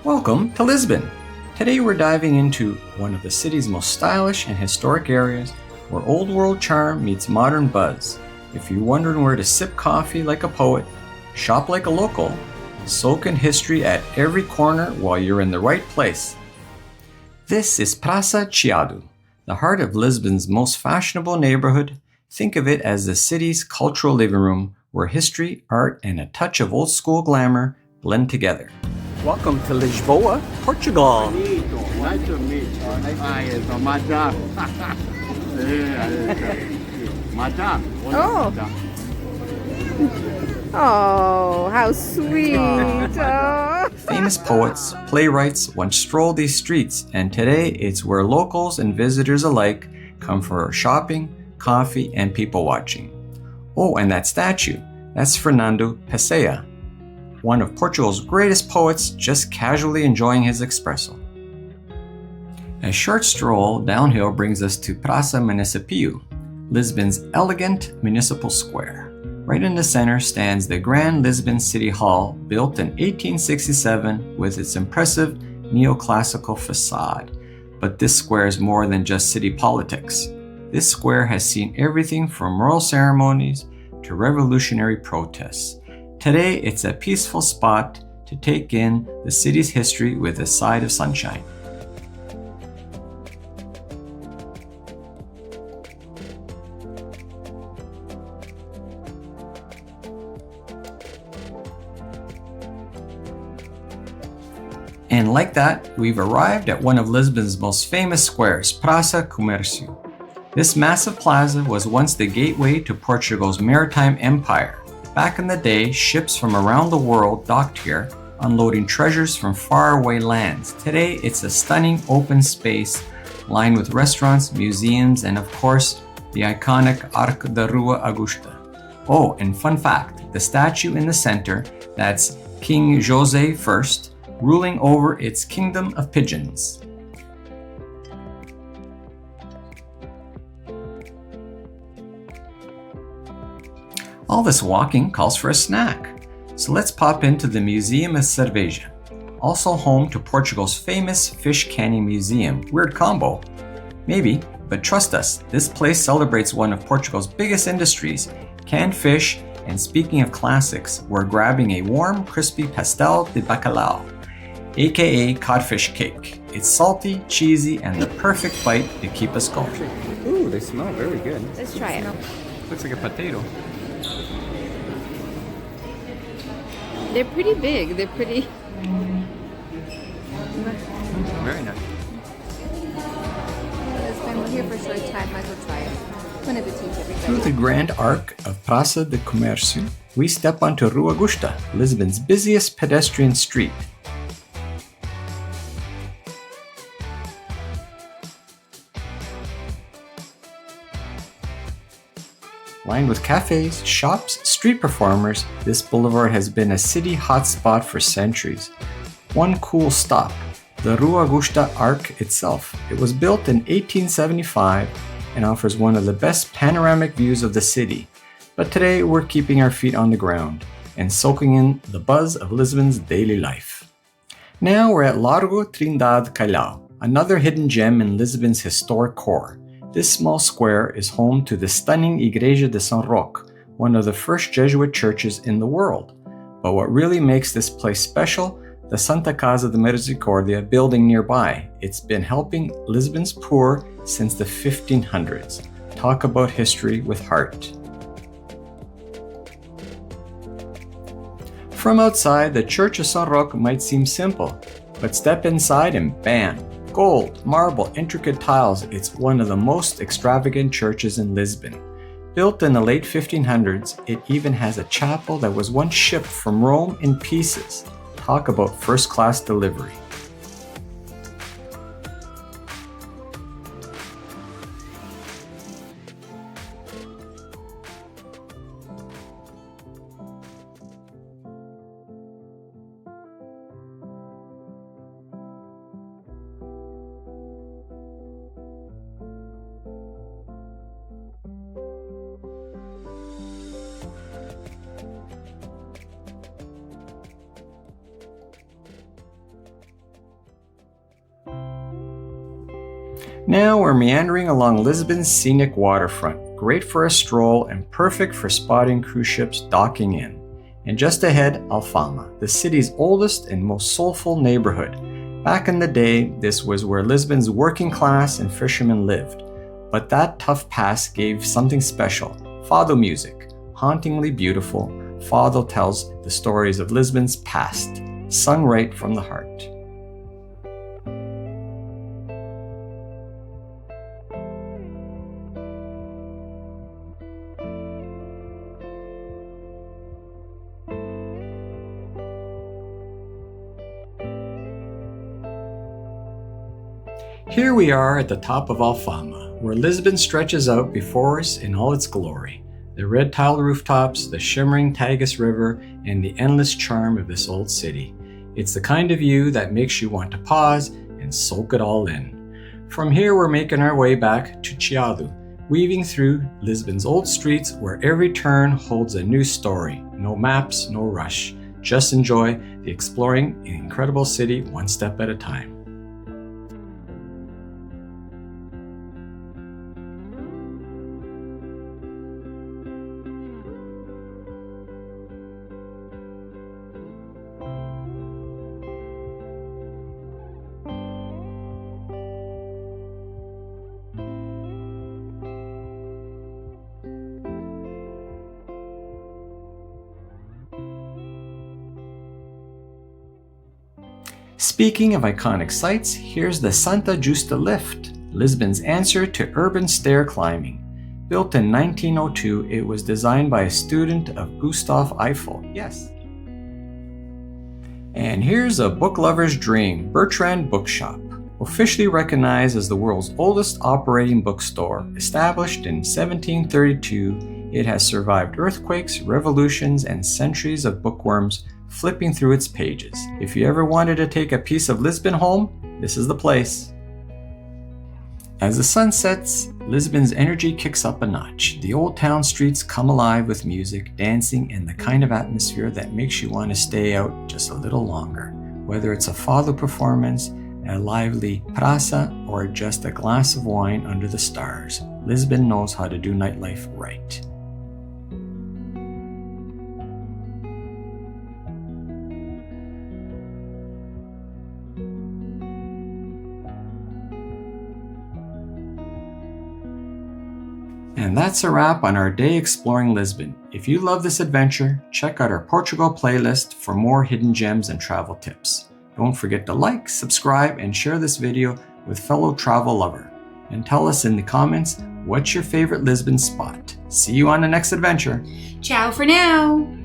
Welcome to Lisbon. Today we're diving into one of the city's most stylish and historic areas where old world charm meets modern buzz. If you're wondering where to sip coffee like a poet, shop like a local, soak in history at every corner while you're in the right place. This is Praça Chiado, the heart of Lisbon's most fashionable neighborhood. Think of it as the city's cultural living room where history, art, and a touch of old school glamour blend together. Welcome to Lisboa, Portugal. Nice to meet you. Madame. Madame. Oh. Oh, how sweet. Oh. Famous poets, playwrights once strolled these streets, and today it's where locals and visitors alike come for shopping, coffee, and people watching. Oh, and that statue, that's Fernando Pessoa, one of Portugal's greatest poets, just casually enjoying his espresso. A short stroll downhill brings us to Praça Municipio, Lisbon's elegant municipal square. Right in the center stands the Grand Lisbon City Hall, built in 1867 with its impressive neoclassical facade. But this square is more than just city politics. This square has seen everything from royal ceremonies to revolutionary protests. Today, it's a peaceful spot to take in the city's history with a side of sunshine. And like that, we've arrived at one of Lisbon's most famous squares, Praça Comércio. This massive plaza was once the gateway to Portugal's maritime empire. Back in the day, ships from around the world docked here, unloading treasures from faraway lands. Today, it's a stunning open space lined with restaurants, museums, and of course, the iconic Arco da Rua Augusta. Oh, and fun fact, the statue in the center, that's King José I, ruling over its kingdom of pigeons. All this walking calls for a snack, so let's pop into the Museum of Cerveja, also home to Portugal's famous fish canning museum. Weird combo. Maybe, but trust us, this place celebrates one of Portugal's biggest industries, canned fish, and speaking of classics, we're grabbing a warm, crispy pastel de bacalhau, aka codfish cake. It's salty, cheesy, and the perfect bite to keep us going. Ooh, they smell very good. Let's try it. Looks like a potato. They're pretty big. They're pretty. Very nice. We're here for a short time. Might as well try it. One of the teach everybody. Through the grand arc of Praça de Comércio, we step onto Rua Augusta, Lisbon's busiest pedestrian street. Lined with cafes, shops, street performers, this boulevard has been a city hotspot for centuries. One cool stop, the Rua Augusta Arc itself. It was built in 1875 and offers one of the best panoramic views of the city. But today we're keeping our feet on the ground and soaking in the buzz of Lisbon's daily life. Now we're at Largo Trindade Callao, another hidden gem in Lisbon's historic core. This small square is home to the stunning Igreja de São Roque, one of the first Jesuit churches in the world. But what really makes this place special? The Santa Casa de Misericordia building nearby. It's been helping Lisbon's poor since the 1500s. Talk about history with heart. From outside, the Church of São Roque might seem simple, but step inside and bam! Gold, marble, intricate tiles, it's one of the most extravagant churches in Lisbon. Built in the late 1500s, it even has a chapel that was once shipped from Rome in pieces. Talk about first-class delivery. Now we're meandering along Lisbon's scenic waterfront, great for a stroll and perfect for spotting cruise ships docking in. And just ahead, Alfama, the city's oldest and most soulful neighborhood. Back in the day, this was where Lisbon's working class and fishermen lived. But that tough past gave something special, fado music. Hauntingly beautiful, fado tells the stories of Lisbon's past, sung right from the heart. Here we are at the top of Alfama, where Lisbon stretches out before us in all its glory. The red tiled rooftops, the shimmering Tagus River, and the endless charm of this old city. It's the kind of view that makes you want to pause and soak it all in. From here we're making our way back to Chiado, weaving through Lisbon's old streets where every turn holds a new story. No maps, no rush. Just enjoy the exploring an incredible city one step at a time. Speaking of iconic sites, here's the Santa Justa lift, Lisbon's answer to urban stair climbing. Built in 1902, it was designed by a student of Gustav Eiffel. Yes. And here's a book lover's dream, Bertrand Bookshop. Officially recognized as the world's oldest operating bookstore, established in 1732, it has survived earthquakes, revolutions, and centuries of bookworms flipping through its pages. If you ever wanted to take a piece of Lisbon home, this is the place. As the sun sets, Lisbon's energy kicks up a notch. The old town streets come alive with music, dancing, and the kind of atmosphere that makes you want to stay out just a little longer. Whether it's a fado performance, a lively praça, or just a glass of wine under the stars, Lisbon knows how to do nightlife right. And that's a wrap on our day exploring Lisbon. If you love this adventure, check out our Portugal playlist for more hidden gems and travel tips. Don't forget to like, subscribe, and share this video with fellow travel lover. And tell us in the comments, what's your favorite Lisbon spot? See you on the next adventure. Ciao for now!